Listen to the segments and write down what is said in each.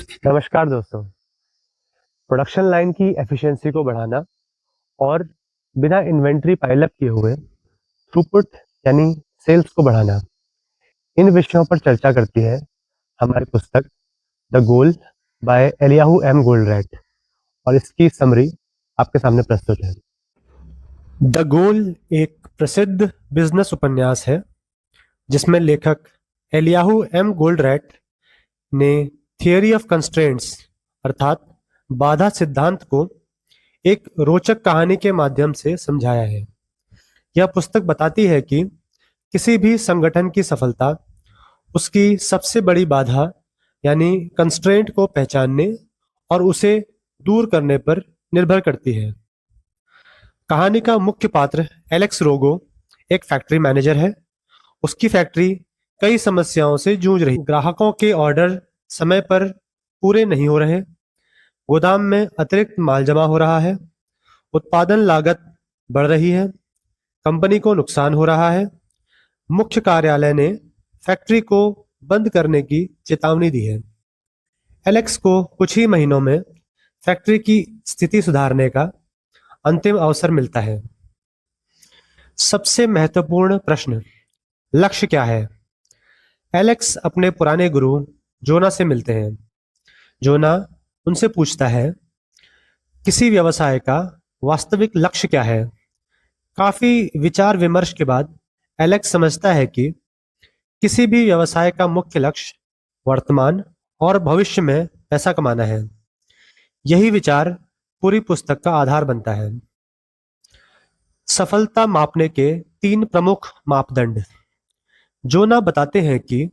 नमस्कार दोस्तों। Production line की एफिशिएंसी को बढ़ाना और बिना इन्वेंट्री पाइलअप किए हुए थ्रूपुट यानी सेल्स को बढ़ाना, इन विषयों पर चर्चा करती है हमारी पुस्तक the goal by Eliyahu M Goldratt. और इसकी समरी आपके सामने प्रस्तुत है। द गोल एक प्रसिद्ध बिजनेस उपन्यास है जिसमें लेखक एलियाहू एम गोल्डरैट ने थियरी ऑफ कंस्ट्रेंट्स अर्थात बाधा सिद्धांत को एक रोचक कहानी के माध्यम से समझाया है। यह पुस्तक बताती है कि किसी भी संगठन की सफलता उसकी सबसे बड़ी बाधा यानी कंस्ट्रेंट को पहचानने और उसे दूर करने पर निर्भर करती है। कहानी का मुख्य पात्र एलेक्स रोगो एक फैक्ट्री मैनेजर है। उसकी फैक्ट्री कई समस्याओं से जूझ रही। ग्राहकों के ऑर्डर समय पर पूरे नहीं हो रहे, गोदाम में अतिरिक्त माल जमा हो रहा है, उत्पादन लागत बढ़ रही है, कंपनी को नुकसान हो रहा है। मुख्य कार्यालय ने फैक्ट्री को बंद करने की चेतावनी दी है। एलेक्स को कुछ ही महीनों में फैक्ट्री की स्थिति सुधारने का अंतिम अवसर मिलता है। सबसे महत्वपूर्ण प्रश्न, लक्ष्य क्या है? एलेक्स अपने पुराने गुरु जोना से मिलते हैं। जोना उनसे पूछता है, किसी व्यवसाय का वास्तविक लक्ष्य क्या है? काफी विचार विमर्श के बाद एलेक्स समझता है कि किसी भी व्यवसाय का मुख्य लक्ष्य वर्तमान और भविष्य में पैसा कमाना है। यही विचार पूरी पुस्तक का आधार बनता है। सफलता मापने के 3 प्रमुख मापदंड। जोना बताते हैं कि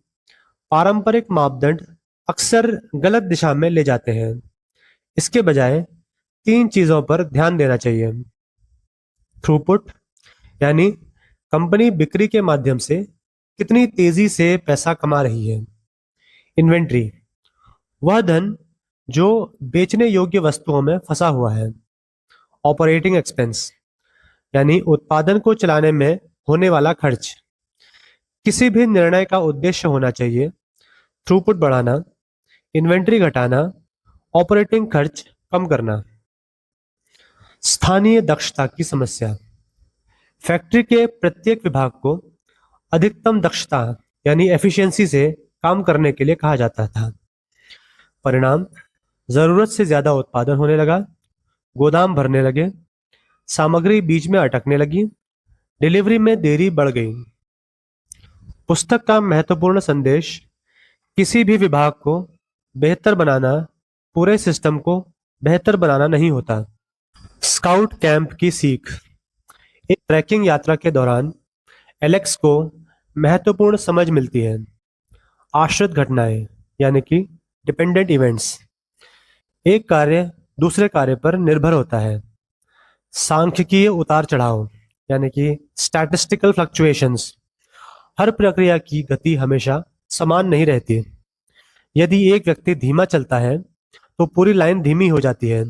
पारंपरिक मापदंड अक्सर गलत दिशा में ले जाते हैं। इसके बजाय 3 चीजों पर ध्यान देना चाहिए। थ्रूपुट यानी कंपनी बिक्री के माध्यम से कितनी तेजी से पैसा कमा रही है। इन्वेंट्री, वह धन जो बेचने योग्य वस्तुओं में फंसा हुआ है। ऑपरेटिंग एक्सपेंस यानी उत्पादन को चलाने में होने वाला खर्च। किसी भी निर्णय का उद्देश्य होना चाहिए थ्रूपुट बढ़ाना, इन्वेंट्री घटाना, ऑपरेटिंग खर्च कम करना। स्थानीय दक्षता की समस्या, फैक्ट्री के प्रत्येक विभाग को अधिकतम दक्षता यानी एफिशिएंसी से काम करने के लिए कहा जाता था। परिणाम, जरूरत से ज्यादा उत्पादन होने लगा, गोदाम भरने लगे, सामग्री बीच में अटकने लगी, डिलीवरी में देरी बढ़ गई। पुस्तक का महत्वपूर्ण संदेश, किसी भी विभाग को बेहतर बनाना पूरे सिस्टम को बेहतर बनाना नहीं होता। स्काउट कैंप की सीख, एक ट्रैकिंग यात्रा के दौरान एलेक्स को महत्वपूर्ण समझ मिलती है। आश्रित घटनाएं यानी कि डिपेंडेंट इवेंट्स, एक कार्य दूसरे कार्य पर निर्भर होता है। सांख्यिकीय उतार चढ़ाव यानी कि स्टैटिस्टिकल फ्लक्चुएशंस, हर प्रक्रिया की गति हमेशा समान नहीं रहती। यदि एक व्यक्ति धीमा चलता है तो पूरी लाइन धीमी हो जाती है।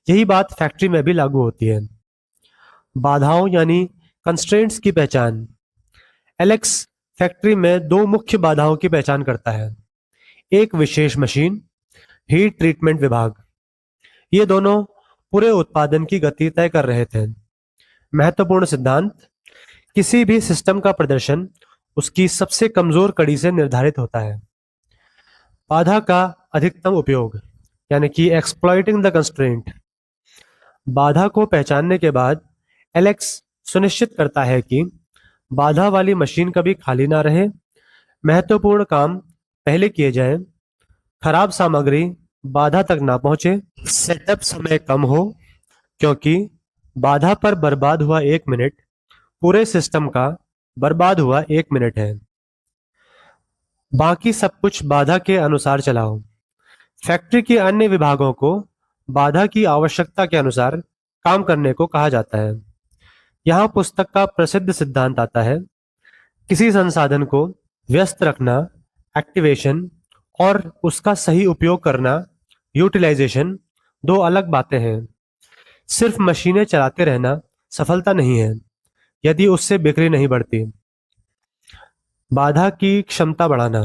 यही बात फैक्ट्री में भी लागू होती है। बाधाओं यानी कंस्ट्रेंट्स की पहचान, एलेक्स फैक्ट्री में 2 मुख्य बाधाओं की पहचान करता है। एक विशेष मशीन, हीट ट्रीटमेंट विभाग, ये दोनों पूरे उत्पादन की गति तय कर रहे थे। महत्वपूर्ण सिद्धांत, किसी भी सिस्टम का प्रदर्शन उसकी सबसे कमजोर कड़ी से निर्धारित होता है। बाधा का अधिकतम उपयोग यानी कि एक्सप्लॉइटिंग द कंस्ट्रेंट, बाधा को पहचानने के बाद एलेक्स सुनिश्चित करता है कि बाधा वाली मशीन कभी खाली ना रहे, महत्वपूर्ण काम पहले किए जाएं, खराब सामग्री बाधा तक ना पहुंचे, सेटअप समय कम हो, क्योंकि बाधा पर बर्बाद हुआ 1 मिनट पूरे सिस्टम का बर्बाद हुआ 1 मिनट है। बाकी सब कुछ बाधा के अनुसार चलाओ। फैक्ट्री के अन्य विभागों को बाधा की आवश्यकता के अनुसार काम करने को कहा जाता है। यहाँ पुस्तक का प्रसिद्ध सिद्धांत आता है, किसी संसाधन को व्यस्त रखना एक्टिवेशन और उसका सही उपयोग करना यूटिलाइजेशन 2 अलग बातें हैं। सिर्फ मशीनें चलाते रहना सफलता नहीं है यदि उससे बिक्री नहीं बढ़ती। बाधा की क्षमता बढ़ाना,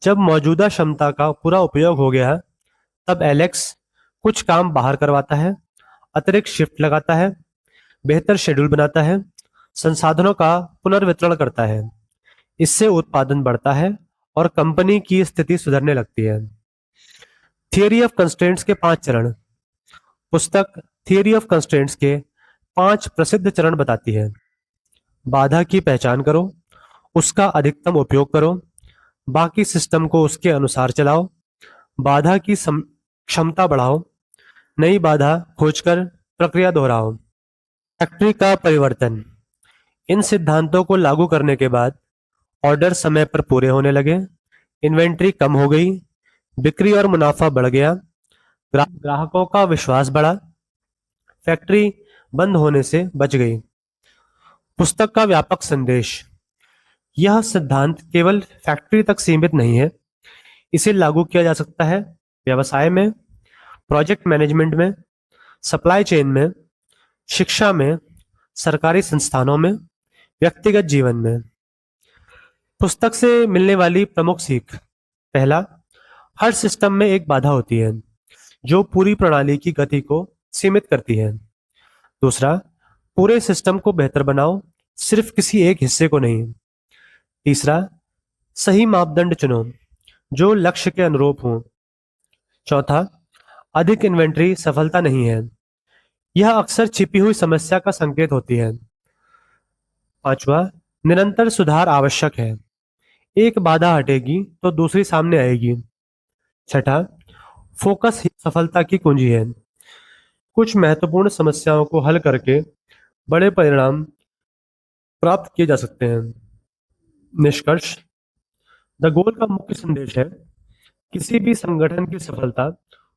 जब मौजूदा क्षमता का पूरा उपयोग हो गया है, तब एलेक्स कुछ काम बाहर करवाता है, अतिरिक्त शिफ्ट लगाता है, बेहतर शेड्यूल बनाता है, संसाधनों का पुनर्वितरण करता है। इससे उत्पादन बढ़ता है और कंपनी की स्थिति सुधरने लगती है। थियरी ऑफ कंस्ट्रेंट्स के 5 चरण। पुस्तक थियरी ऑफ कंस्ट्रेंट्स के 5 प्रसिद्ध चरण बताती है। बाधा की पहचान करो, उसका अधिकतम उपयोग करो, बाकी सिस्टम को उसके अनुसार चलाओ, बाधा की क्षमता बढ़ाओ, नई बाधा खोजकर प्रक्रिया दोहराओ। फैक्ट्री का परिवर्तन। इन सिद्धांतों को लागू करने के बाद ऑर्डर समय पर पूरे होने लगे, इन्वेंट्री कम हो गई, बिक्री और मुनाफा बढ़ गया, ग्राहकों का विश्वास बढ़ा, फैक्ट्री बंद होने से बच गई। पुस्तक का व्यापक संदेश। यह सिद्धांत केवल फैक्ट्री तक सीमित नहीं है, इसे लागू किया जा सकता है व्यवसाय में, प्रोजेक्ट मैनेजमेंट में, सप्लाई चेन में, शिक्षा में, सरकारी संस्थानों में, व्यक्तिगत जीवन में। पुस्तक से मिलने वाली प्रमुख सीख। पहला, हर सिस्टम में एक बाधा होती है जो पूरी प्रणाली की गति को सीमित करती है। दूसरा, पूरे सिस्टम को बेहतर बनाओ, सिर्फ किसी एक हिस्से को नहीं। तीसरा, सही मापदंड चुनो जो लक्ष्य के अनुरूप हो। चौथा, अधिक इन्वेंट्री सफलता नहीं है, यह अक्सर छिपी हुई समस्या का संकेत होती है। पांचवा, निरंतर सुधार आवश्यक है, एक बाधा हटेगी तो दूसरी सामने आएगी। छठा, फोकस ही सफलता की कुंजी है, कुछ महत्वपूर्ण समस्याओं को हल करके बड़े परिणाम प्राप्त किए जा सकते हैं। निष्कर्ष। द गोल का मुख्य संदेश है, किसी भी संगठन की सफलता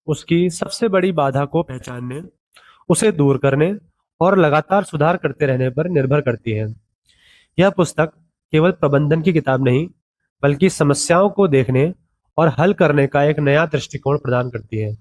उसकी सबसे बड़ी बाधा को पहचानने, उसे दूर करने और लगातार सुधार करते रहने पर निर्भर करती है। यह पुस्तक केवल प्रबंधन की किताब नहीं, बल्कि समस्याओं को देखने और हल करने का एक नया दृष्टिकोण प्रदान करती है।